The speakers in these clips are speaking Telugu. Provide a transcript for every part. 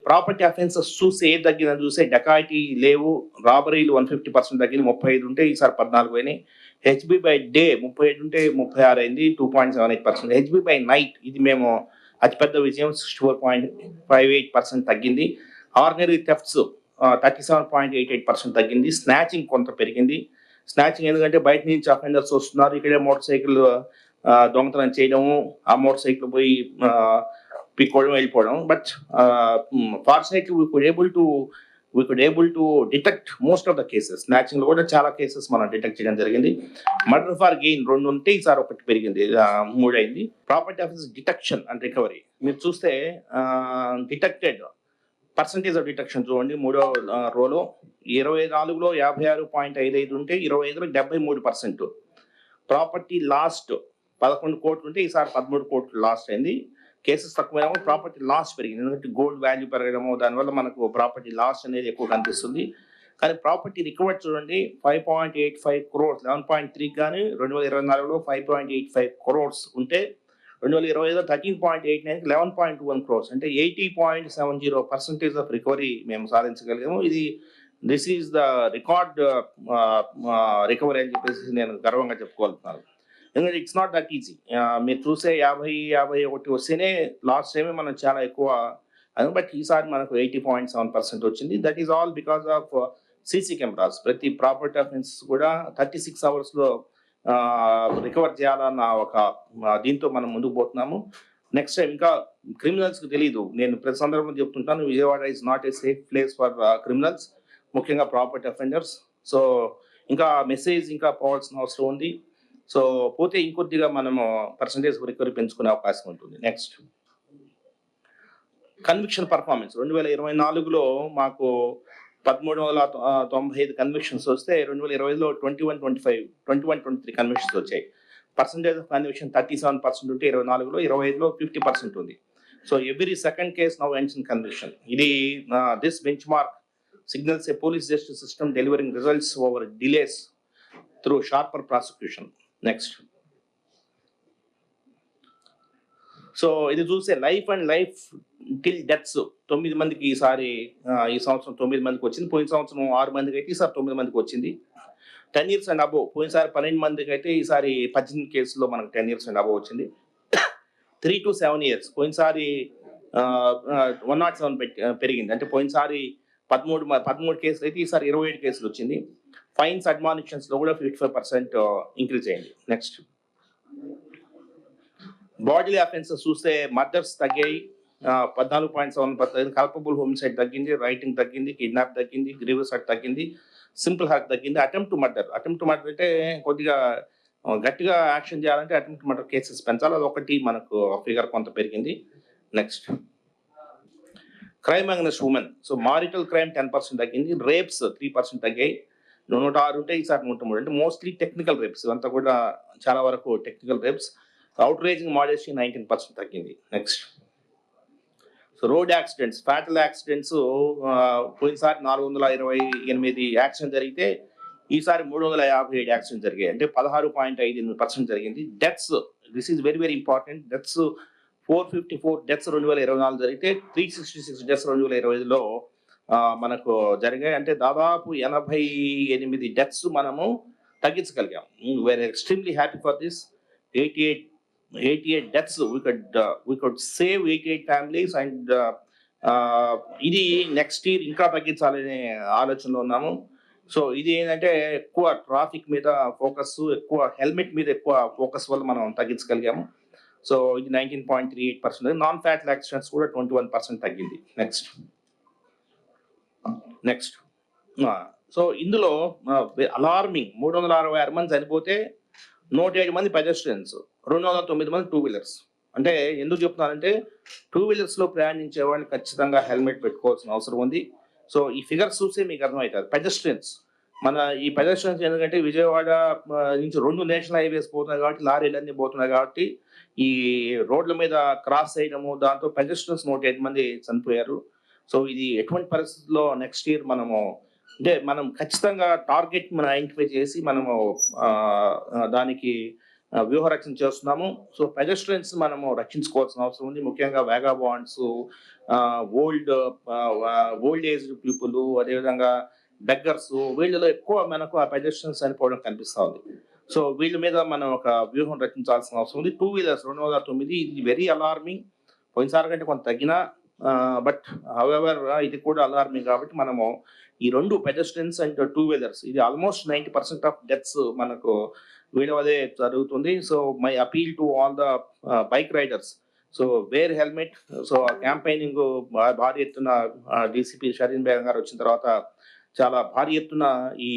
ప్రాపర్టీ అఫెన్సెస్ చూసి ఏది తగ్గిందని చూస్తే డకాయిటీ లేవు, రాబరీలు 150% తగ్గింది, 35 ఉంటే ఈసారి 14 అయినాయి. హెచ్బి బై డే 37 ఉంటే 36 అయింది, 2.78%. హెచ్బి బై నైట్ ఇది మేము అతిపెద్ద విజయం, 64.58% తగ్గింది. ఆర్డినరీ థెఫ్ట్స్ 37.88% తగ్గింది. స్నాచింగ్ కొంత పెరిగింది. స్నాచింగ్ ఎందుకంటే బయట నుంచి అఫెండర్స్ వస్తున్నారు, ఇక్కడే మోటార్ సైకిల్ దొంగతనం చేయడము, ఆ మోటార్ సైకిల్ పోయి పిక్కోవడం, వెళ్ళిపోవడం. But fortunately we could able to detect most of the cases. Snatching లో కూడా చాలా కేసెస్ మనం డిటెక్ట్ చేయడం జరిగింది. మర్డర్ ఫార్ గెయిన్ 2 ఉంటే ఈసారి 1 పెరిగింది, 3 అయింది. Property offence detection and recovery మీరు చూస్తే డిటెక్టెడ్ పర్సంటేజ్ ఆఫ్ డిటెక్షన్ చూడండి, 3వ రోలో 24లో 56.55 ఉంటే 25లో 73%. ప్రాపర్టీ లాస్ట్ 11 కోట్లు ఉంటే ఈసారి 13 కోట్లు లాస్ట్ అయింది. కేసెస్ తక్కువ ప్రాపర్టీ లాస్ పెరిగింది, ఎందుకంటే గోల్డ్ వాల్యూ పెరగడము, దానివల్ల మనకు ప్రాపర్టీ లాస్ అనేది ఎక్కువ కనిపిస్తుంది. కానీ ప్రాపర్టీ రికవర్ చూడండి 5.85 crores, 11.3 కానీ 2024లో 5.85 crores ఉంటే 2025లో 13.89 11.21 crores అంటే 80.70% ఆఫ్ రికవరీ మేము సాధించగలిగాము. This is the record recovery అని చెప్పేసి నేను గర్వంగా చెప్పుకోగలుగుతున్నాను. ఎందుకంటే ఇట్స్ నాట్ దట్ ఈజీ. మీరు చూసే 50-51 వస్తేనే లాస్ట్ టైమే మనం చాలా ఎక్కువ, బట్ ఈసారి మనకు 80.7% వచ్చింది. That is all because of CC cameras. ప్రతి ప్రాపర్టీ అఫెన్స్ కూడా 36 అవర్స్లో రికవర్ చేయాలన్న ఒక దీంతో మనం ముందుకు పోతున్నాము. నెక్స్ట్ టైం ఇంకా క్రిమినల్స్కి తెలియదు, నేను ప్రతి సందర్భంలో చెప్తుంటాను, Vijayawada is not a safe place for criminals, ముఖ్యంగా ప్రాపర్టీ అఫెండర్స్. సో ఇంకా మెసేజ్ ఇంకా పోవాల్సిన అవసరం ఉంది. సో పోతే ఇంకొద్దిగా మనము పర్సంటేజ్ రికవరీ పెంచుకునే అవకాశం ఉంటుంది. నెక్స్ట్ కన్విక్షన్ పర్ఫార్మెన్స్ 2024లో మాకు 1395 కన్విక్షన్స్ వస్తే 2020లో 21-23 కన్విక్షన్స్ వచ్చాయి. పర్సంటేజ్ ఆఫ్ కన్విక్షన్ 37% ఉంటే 24లో 25లో 50% ఉంది. So every second case now ends in conviction. ఇది this benchmark signals a police justice system delivering results over delays through sharper prosecution. Next so ఇది చూస్తే life and life till deaths 9 మందికి ఈసారి, ఈ సంవత్సరం 9 మందికి వచ్చింది. పోయిన సంవత్సరం 6 మందికి అయితే ఈసారి 9 మందికి వచ్చింది. 10 years అండ్ అబోవ్ పోయినసారి 12 మందికి అయితే ఈసారి 18 కేసుల్లో మనకు 10 years అండ్ అబోవ్ వచ్చింది. 3 to 7 years పోయినసారి 107 పెరిగింది, అంటే పోయినసారి 13 కేసులు అయితే ఈసారి 27 కేసులు వచ్చింది. ఫైన్స్ అడ్మానిషన్స్ లో కూడా 55% ఇంక్రీజ్ అయింది. నెక్స్ట్ బాడీ అఫెన్సెస్ చూస్తే మర్డర్స్ తగ్గాయి, 14.7%. కల్పబుల్ హోమిసైడ్ తగ్గింది, రైటింగ్ తగ్గింది, కిడ్నాప్ తగ్గింది, గ్రీవియస్ హర్ట్ తగ్గింది, సింపుల్ హర్ట్ తగ్గింది. అటెంప్ట్ టు మర్డర్ అంటే కొద్దిగా గట్టిగా యాక్షన్ చేయాలంటే అటెంప్ట్ టు మర్డర్ కేసెస్ పెంచాలి, అదొకటి మనకు ఫిగర్ కొంత పెరిగింది. Next crime against women. So marital crime 10% తగ్గింది, రేప్స్ 3% తగ్గాయి, 106 ఉంటే ఈసారి 103, అంటే మోస్ట్లీ టెక్నికల్ రేప్స్, అంతా కూడా చాలా వరకు technical rapes. Outraging modesty 19% తగ్గింది. Next so road accidents, fatal accidents పోయినసారి 428 యాక్సిడెంట్ జరిగితే ఈసారి 357 యాక్సిడెంట్ జరిగాయి, అంటే 16.58% జరిగింది. Deaths, this is very very important, deaths 454 deaths 2024 జరిగితే 366 డెత్స్ 2025లో మనకు జరిగాయి, అంటే దాదాపు 88 డెత్స్ మనము తగ్గించగలిగాం. We are extremely happy for this. 88 deaths we could save 88 families. And ఇది నెక్స్ట్ ఇయర్ ఇంకా తగ్గించాలనే ఆలోచనలో ఉన్నాము. సో ఇది ఏంటంటే ఎక్కువ ట్రాఫిక్ మీద ఫోకస్, ఎక్కువ హెల్మెట్ మీద ఎక్కువ ఫోకస్ వల్ల మనం తగ్గించగలిగాము. సో ఇది 19.38%. నాన్ ఫ్యాటల్ యాక్సిడెంట్స్ కూడా 21% తగ్గింది. నెక్స్ట్ సో ఇందులో అలార్మింగ్ 366 మంది చనిపోతే 107 మంది పెడెస్ట్రియన్స్, 209 మంది 2 వీలర్స్. అంటే ఎందుకు చెప్తున్నానంటే 2 వీలర్స్లో ప్రయాణించే వాళ్ళు ఖచ్చితంగా హెల్మెట్ పెట్టుకోవాల్సిన అవసరం ఉంది. సో ఈ ఫిగర్స్ చూస్తే మీకు అర్థమవుతుంది. పెడెస్ట్రియన్స్, మన ఈ పెడెస్ట్రియన్స్ ఎందుకంటే విజయవాడ నుంచి 2 నేషనల్ హైవేస్ పోతున్నాయి కాబట్టి, లారీలన్నీ పోతున్నాయి కాబట్టి ఈ రోడ్ల మీద క్రాస్ చేయడము, దాంతో పెడెస్ట్రియన్స్ 107 మంది చనిపోయారు. సో ఇది ఎటువంటి పరిస్థితుల్లో నెక్స్ట్ ఇయర్ మనం ఖచ్చితంగా టార్గెట్ మనం ఐడెంటిఫై చేసి మనము దానికి వ్యూహ రక్షణ చేస్తున్నాము. సో పెడెస్ట్రియన్స్ మనము రక్షించుకోవాల్సిన అవసరం ఉంది. ముఖ్యంగా వేగాబాండ్స్, ఓల్డ్ ఏజ్ పీపుల్, అదేవిధంగా బెగ్గర్స్, వీళ్ళలో ఎక్కువ మనకు ఆ పెడెస్ట్రియన్స్ చనిపోవడం కనిపిస్తా ఉంది. సో వీళ్ళ మీద మనం ఒక వ్యూహం రచించాల్సిన అవసరం ఉంది. 2 వీలర్స్ 2009 ఇది వెరీ అలార్మింగ్. పోయినసారి కంటే కొంత తగ్గిన, బట్ హౌఎవర్ ఇది కూడా అలార్మింగ్. కాబట్టి మనము ఈ 2 పెడెస్ట్రియన్స్ అండ్ 2 వీలర్స్ ఇది ఆల్మోస్ట్ 90% ఆఫ్ డెత్స్ మనకు వీళ్ళ వదే జరుగుతుంది. So my appeal to all the bike riders, so where helmet. So campaigning భారీ ఎత్తున డీసీపీ షరీన్ బేగం గారు వచ్చిన తర్వాత చాలా భారీ ఎత్తున ఈ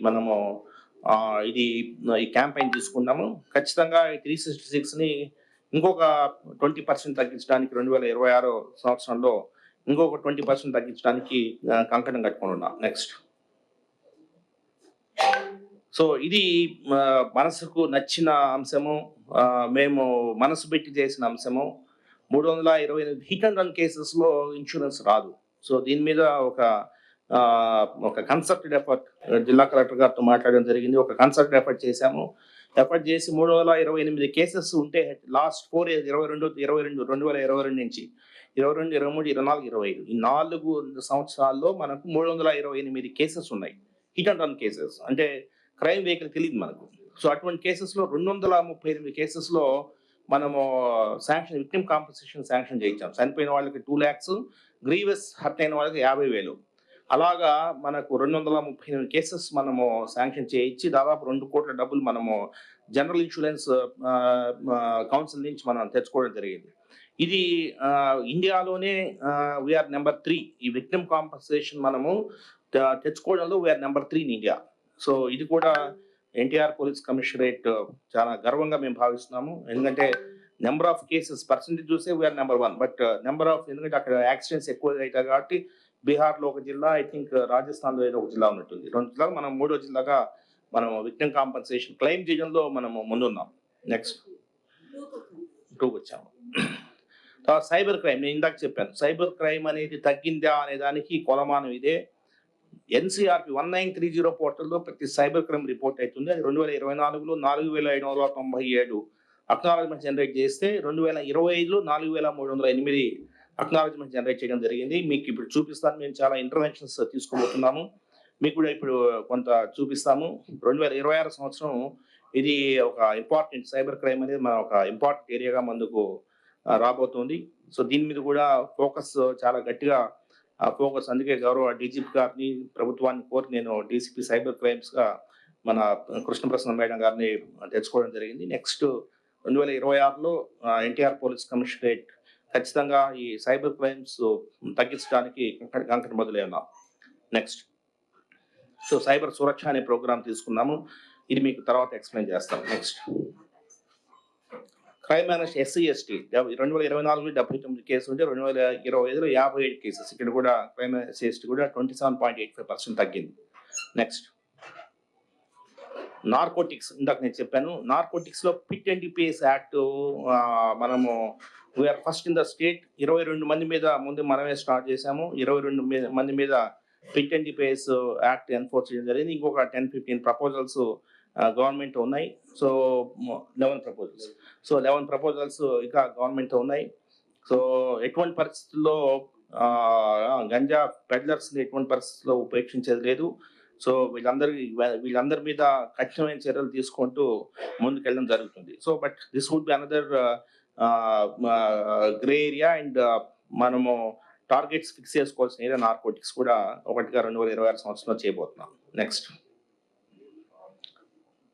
మనము ఈ క్యాంపెయిన్ తీసుకున్నాము. ఖచ్చితంగా 366ని ఇంకొక 20% తగ్గించడానికి 2026 సంవత్సరంలో ఇంకొక 20% తగ్గించడానికి కంకణం కట్టుకుని ఉన్నాం. నెక్స్ట్, సో ఇది మనసుకు నచ్చిన అంశము, మేము మనసు పెట్టి చేసిన అంశము. 328 హిట్ అండ్ రన్ కేసెస్లో ఇన్సూరెన్స్ రాదు. సో దీని మీద ఒక కన్సర్టెడ్ ఎఫర్ట్ జిల్లా కలెక్టర్ గారితో మాట్లాడడం జరిగింది. ఒక కన్సర్టెడ్ ఎఫర్ట్ చేసి 328 కేసెస్ ఉంటే లాస్ట్ 4 years 2022 నుంచి 22, 23, 24, 25 ఈ 4 సంవత్సరాల్లో మనకు 328 కేసెస్ ఉన్నాయి. హిట్ అండ్ రన్ కేసెస్ అంటే క్రైమ్ వెహికల్ తెలియదు మనకు. సో అటువంటి కేసెస్లో 238 కేసెస్లో మనము విక్టిమ్ కాంపన్సేషన్ శాంక్షన్ చేయించాం. చనిపోయిన వాళ్ళకి 2 lakhs, గ్రీవస్ హర్ట్ అయిన వాళ్ళకి 50,000. అలాగా మనకు 238 కేసెస్ మనము శాంక్షన్ చేయించి దాదాపు 2 కోట్ల డబ్బులు మనము జనరల్ ఇన్సూరెన్స్ కౌన్సిల్ నుంచి మనం తెచ్చుకోవడం జరిగింది. ఇది ఇండియాలోనే వీఆర్ నెంబర్ 3 ఈ విక్టిమ్ కాంపన్సేషన్ మనము తెచ్చుకోవడంలో we are number 3 in India. So ఇది కూడా ఎన్టీఆర్ పోలీస్ కమిషనరేట్ చాలా గర్వంగా మేము భావిస్తున్నాము. ఎందుకంటే నెంబర్ ఆఫ్ కేసెస్ పర్సెంటేజ్ చూస్తే we're number 1, but number of, ఎందుకంటే అక్కడ యాక్సిడెంట్స్ ఎక్కువ అవుతాయి కాబట్టి బీహార్లో ఒక జిల్లా, ఐ థింక్ రాజస్థాన్లో ఏదో ఒక జిల్లా ఉన్నట్టుంది. 2 జిల్లాలు మనం 3వ జిల్లాగా మనం విక్టిమ్ కాంపన్సేషన్ క్లెయిమ్ చేయడంలో మనము ముందున్నాం. నెక్స్ట్ 2 వచ్చాము. తర్వాత సైబర్ క్రైమ్, నేను ఇందాక చెప్పాను సైబర్ క్రైమ్ అనేది తగ్గిందా అనే దానికి కొలమానం ఇదే. ఎన్సీఆర్పి 1930 పోర్టల్లో ప్రతి సైబర్ క్రైమ్ రిపోర్ట్ అవుతుంది. అది 2024లో 4,597 అక్నాలజ్మెంట్ జనరేట్ చేస్తే 2025లో 4,308 అక్నాలజ్మెంట్ జనరేట్ చేయడం జరిగింది. మీకు ఇప్పుడు చూపిస్తాను. మేము చాలా ఇంటర్వెన్షన్స్ తీసుకోబోతున్నాము. మీకు కూడా ఇప్పుడు కొంత చూపిస్తాము. 2026 సంవత్సరం ఇది ఒక ఇంపార్టెంట్ సైబర్ క్రైమ్ అనేది మన ఒక ఇంపార్టెంట్ ఏరియాగా ముందుకు రాబోతుంది. సో దీని మీద కూడా ఫోకస్ చాలా గట్టిగా ఫోకస్, అందుకే గౌరవ డీజీపీ గారిని ప్రభుత్వాన్ని కోరి నేను డీసీపీ సైబర్ క్రైమ్స్ గా మన కృష్ణప్రసన్న మేడం గారిని తెచ్చుకోవడం జరిగింది. నెక్స్ట్ 2026లో ఎన్టీఆర్ పోలీస్ కమిషనరేట్ ఖచ్చితంగా ఈ సైబర్ క్రైమ్స్ తగ్గించడానికి కంకణ మొదలై ఉన్నాం. నెక్స్ట్, సో సైబర్ సురక్ష అనే ప్రోగ్రామ్ తీసుకున్నాము. ఇది మీకు తర్వాత ఎక్స్ప్లెయిన్ చేస్తాం. Next, crime manage SC ST 2024లో 79 కేసులు ఉంటే 2025లో 57 కేసెస్. ఇక్కడ కూడా క్రైమ్ SC ST కూడా 27.85% తగ్గింది. నెక్స్ట్, నార్కోటిక్స్, ఇందాక నేను చెప్పాను. నార్కోటిక్స్ లో పిట్ అండ్ పిఎస్ యాక్ట్ మనము we're first in the state. 22 మంది మీద ముందు మనమే స్టార్ట్ చేసాము. 22 మంది మీద PIT and PS act enforce చేయడం జరిగింది. ఇంకొక 10-15 ప్రపోజల్స్ గవర్నమెంట్ ఉన్నాయి. సో 11 ప్రపోజల్స్ ఇంకా గవర్నమెంట్ ఉన్నాయి. సో ఎటువంటి పరిస్థితుల్లో గంజా పెడ్లర్స్ ఎటువంటి పరిస్థితుల్లో ఉపేక్షించేది లేదు. సో వీళ్ళందరి మీద కఠినమైన చర్యలు తీసుకుంటూ ముందుకెళ్ళడం జరుగుతుంది. So but this would be another grey area. And మనము టార్గెట్స్ ఫిక్స్ చేసుకోవాల్సిన ఏరియా నార్కోటిక్స్ కూడా ఒకటిగా 2026 సంవత్సరంలో చేయబోతున్నాం. నెక్స్ట్,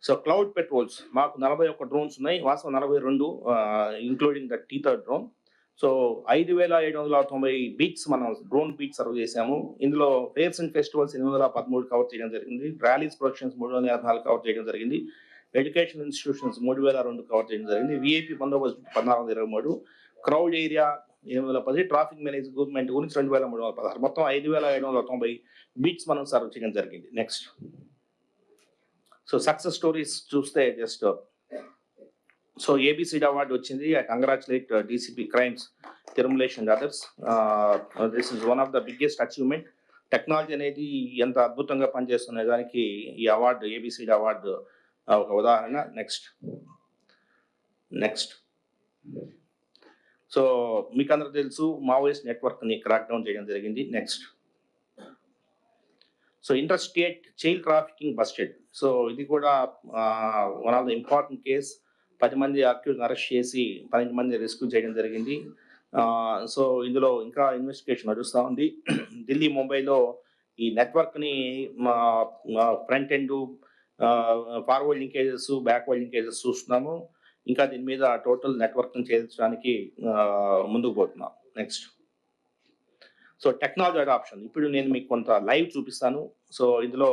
సో క్లౌడ్ పెట్రోల్స్ మాకు 41 డ్రోన్స్ ఉన్నాయి. వాస్తవం 42, including the tether drone. So 5,790 beats మనం డ్రోన్ బీట్ సర్వ్ చేసాము. ఇందులో ఫేర్స్ అండ్ ఫెస్టివల్స్ 813 కవర్ చేయడం జరిగింది. ర్యాలీస్ ప్రొడక్షన్స్ 354 కవర్ చేయడం జరిగింది. ఎడ్యుకేషన్ ఇన్స్టిట్యూషన్స్ 3,002 కవర్ చేయడం జరిగింది. విఐపి బందోబస్తు 1423, క్రౌడ్ ఏరియా 810, ట్రాఫిక్ మేనేజ్మెంట్ గురించి 2,316, మొత్తం 5,790 బీట్స్ మనం సర్వ్ చేయడం జరిగింది. నెక్స్ట్, సో సక్సెస్ స్టోరీస్ చూస్తే జస్ట్, సో ఏబిసిడి అవార్డు వచ్చింది. I congratulate DCP crimes Tirumalesh and others. This is one of the biggest achievement. Technology అనేది ఎంత అద్భుతంగా పనిచేస్తున్న దానికి ఈ అవార్డు, ఏబిసిడి అవార్డు ఒక ఉదాహరణ. Next, next. సో మీకు అందరూ తెలుసు మావోయిస్ట్ నెట్వర్క్ని క్రాక్ డౌన్ చేయడం జరిగింది. Next. So inter state child trafficking busted. So ఇది కూడా one of the important case. 10 మంది అక్యూజ్ని అరెస్ట్ చేసి 12 మంది రెస్క్యూ చేయడం జరిగింది. సో ఇందులో ఇంకా ఇన్వెస్టిగేషన్ నడుస్తూ ఉంది. ఢిల్లీ, ముంబైలో ఈ నెట్వర్క్ని front end, forward linkages, backward linkages చూస్తున్నాము. ఇంకా దీని మీద టోటల్ నెట్వర్క్ని చేర్చడానికి ముందుకు పోతున్నాం. నెక్స్ట్. So technology adoption. ఇప్పుడు నేను మీకు కొంత లైవ్ చూపిస్తాను. సో ఇందులో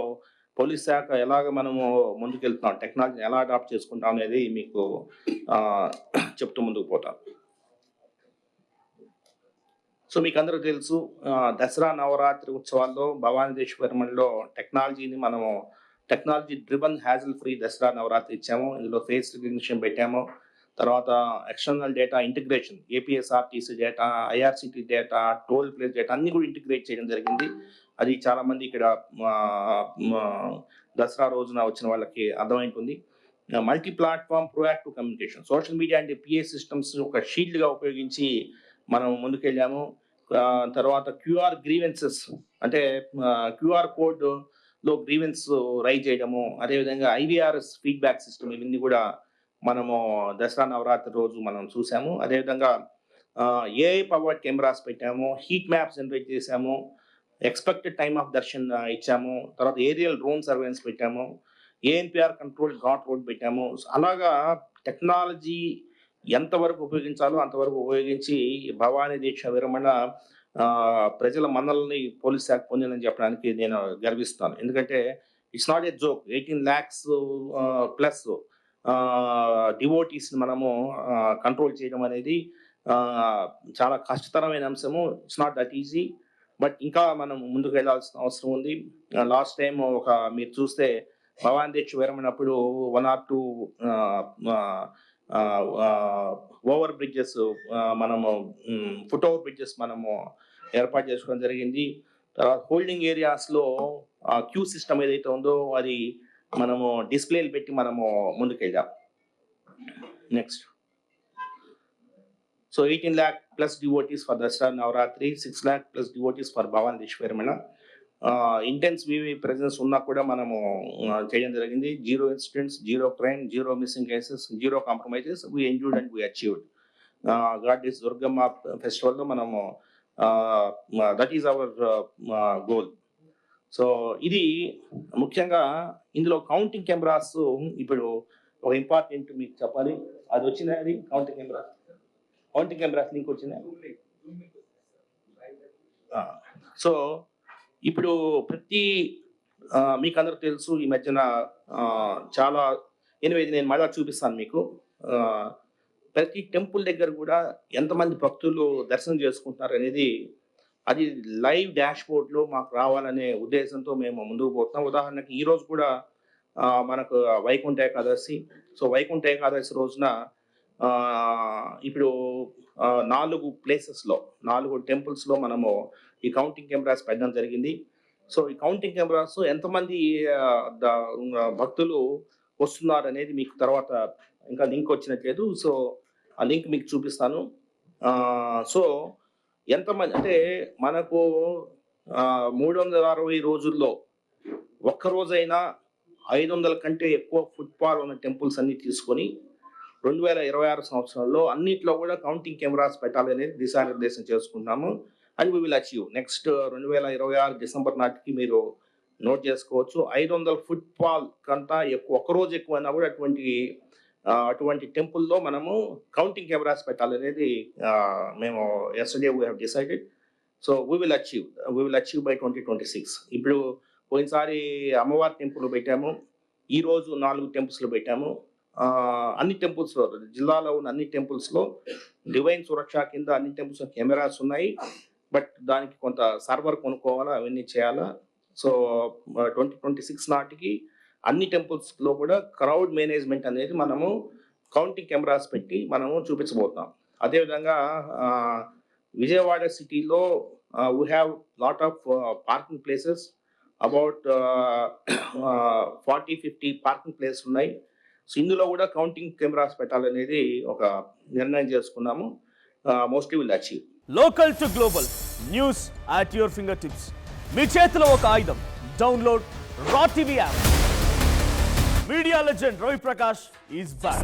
పోలీస్ శాఖ ఎలాగ మనము ముందుకెళ్తున్నాం, టెక్నాలజీని ఎలా అడాప్ట్ చేసుకుంటాం అనేది మీకు చెప్తూ ముందుకు పోతాను. సో మీకు అందరూ తెలుసు దసరా నవరాత్రి ఉత్సవాల్లో భవానీదేశ్వరంలో టెక్నాలజీని మనము technology driven hassle free Dasara Navaratri ఇచ్చాము. ఇందులో ఫేస్ రికగ్నిషన్ పెట్టాము. తర్వాత external data integration, APSRTC data, IRCTC data, toll plaza data అన్ని కూడా ఇంటిగ్రేట్ చేయడం జరిగింది. అది చాలా మంది ఇక్కడ దసరా రోజున వచ్చిన వాళ్ళకి అర్థమైంటుంది. Multi platform proactive communication, social media and PA systems ఒక షీల్డ్గా ఉపయోగించి మనం ముందుకెళ్ళాము. తర్వాత క్యూఆర్ గ్రీవెన్సెస్ అంటే క్యూఆర్ కోడ్లో గ్రీవెన్స్ రైజ్ చేయడము, అదేవిధంగా ఐవీఆర్ఎస్ ఫీడ్బ్యాక్ సిస్టమ్, ఇవన్నీ కూడా మనము దసరా నవరాత్రి రోజు మనం చూసాము. అదేవిధంగా ఏఐ పవర్డ్ కెమెరాస్ పెట్టాము, హీట్ మ్యాప్స్ జనరేట్ చేసాము, ఎక్స్పెక్టెడ్ టైమ్ ఆఫ్ దర్శన్ ఇచ్చాము. తర్వాత ఏరియల్ డ్రోన్ సర్వేలెన్స్ పెట్టాము, ఏఎన్పిఆర్ కంట్రోల్ ఘాట్ రోడ్ పెట్టాము. అలాగా టెక్నాలజీ ఎంతవరకు ఉపయోగించాలో అంతవరకు ఉపయోగించి భవానీ దీక్ష విరమణ ప్రజల మన్నల్ని పోలీస్ శాఖ పొందిందని చెప్పడానికి నేను గర్విస్తాను. ఎందుకంటే it's not a joke. 18 lakhs plus డివోటీస్ని మనము కంట్రోల్ చేయడం అనేది చాలా కష్టతరమైన అంశము. It's not that easy. But ఇంకా మనం ముందుకు వెళ్ళాల్సిన అవసరం ఉంది. లాస్ట్ టైం మీరు చూస్తే భవానీ దీక్ష విరమణప్పుడు 1 or 2 ఓవర్ బ్రిడ్జెస్ మనము ఫుట్ ఓవర్ బ్రిడ్జెస్ మనము ఏర్పాటు చేసుకోవడం జరిగింది. తర్వాత హోల్డింగ్ ఏరియాస్లో క్యూ సిస్టమ్ ఏదైతే ఉందో అది మనము డిస్ప్లేలు పెట్టి మనము ముందుకెళ్ళాం. Next. So 18 lakh plus devotees for Dasara Navaratri, 6 lakh plus devotees for Bhavani Deshwaramana. Intense VV presence ఉన్నా కూడా మనము చేయడం జరిగింది. 0 incidents, 0 crime, 0 missing cases, 0 compromises. We endured and we achieved. God is Durgama ఫెస్టివల్లో మనము that is our goal. So ఇది ముఖ్యంగా ఇందులో కౌంటింగ్ కెమెరాస్ ఇప్పుడు ఒక ఇంపార్టెంట్ మీకు చెప్పాలి. అది వచ్చింది, అది కౌంటింగ్ కెమెరాస్ లింక్ వచ్చింది. సో ఇప్పుడు ప్రతి మీకు అందరూ తెలుసు ఈ మధ్యన చాలా ఎనిమిది నేను మళ్ళీ చూపిస్తాను మీకు. ప్రతి టెంపుల్ దగ్గర కూడా ఎంతమంది భక్తులు దర్శనం చేసుకుంటున్నారు అనేది అది లైవ్ డాష్ బోర్డ్లో మాకు రావాలనే ఉద్దేశంతో మేము ముందుకు పోతున్నాం. ఉదాహరణకి ఈరోజు కూడా మనకు వైకుంఠ ఏకాదశి. సో వైకుంఠ ఏకాదశి రోజున ఇప్పుడు 4 ప్లేసెస్లో 4 టెంపుల్స్లో మనము ఈ కౌంటింగ్ కెమెరాస్ పెట్టడం జరిగింది. సో ఈ కౌంటింగ్ కెమెరాస్ ఎంతమంది భక్తులు వస్తున్నారు అనేది మీకు తర్వాత ఇంకా లింక్ వచ్చినట్లేదు. సో ఆ లింక్ మీకు చూపిస్తాను. సో ఎంతమంది అంటే మనకు 360 రోజుల్లో ఒక్కరోజైనా 500 కంటే ఎక్కువ ఫుట్ఫాల్ ఉన్న టెంపుల్స్ అన్ని తీసుకొని 2026 సంవత్సరంలో అన్నిట్లో కూడా కౌంటింగ్ కెమెరాస్ పెట్టాలనేది దిశానిర్దేశం చేసుకుంటున్నాము. And we will achieve. Next 2026 December నాటికి మీరు నోట్ చేసుకోవచ్చు. 500 ఫుట్ఫాల్ కంటా ఎక్కువ, ఒక్కరోజు ఎక్కువైనా కూడా అటువంటి టెంపుల్లో మనము కౌంటింగ్ కెమెరాస్ పెట్టాలనేది మేము yesterday we have decided. So we will achieve by 2026. ఇప్పుడు పోయినసారి అమ్మవారి టెంపుల్ పెట్టాము, ఈరోజు 4 టెంపుల్స్లో పెట్టాము. అన్ని టెంపుల్స్లో, జిల్లాలో ఉన్న అన్ని టెంపుల్స్లో డివైన్ సురక్ష కింద అన్ని టెంపుల్స్ కెమెరాస్ ఉన్నాయి. బట్ దానికి కొంత సర్వర్ కొనుక్కోవాలా, అవన్నీ చేయాలా. సో 2026 నాటికి అన్ని టెంపుల్స్లో కూడా క్రౌడ్ మేనేజ్మెంట్ అనేది మనము కౌంటింగ్ కెమెరాస్ పెట్టి మనము చూపించబోతున్నాం. అదేవిధంగా విజయవాడ సిటీలో we have lot of parking places, about 40-50 parking place ఉన్నాయి. సో ఇందులో కూడా కౌంటింగ్ కెమెరాస్ పెట్టాలనేది ఒక నిర్ణయం చేసుకున్నాము. Mostly will achieve. Local to global news at your fingertips. మీ చేతిలో ఒక ఆయుధం. Download raw TV app. Media legend Ravi Prakash is back.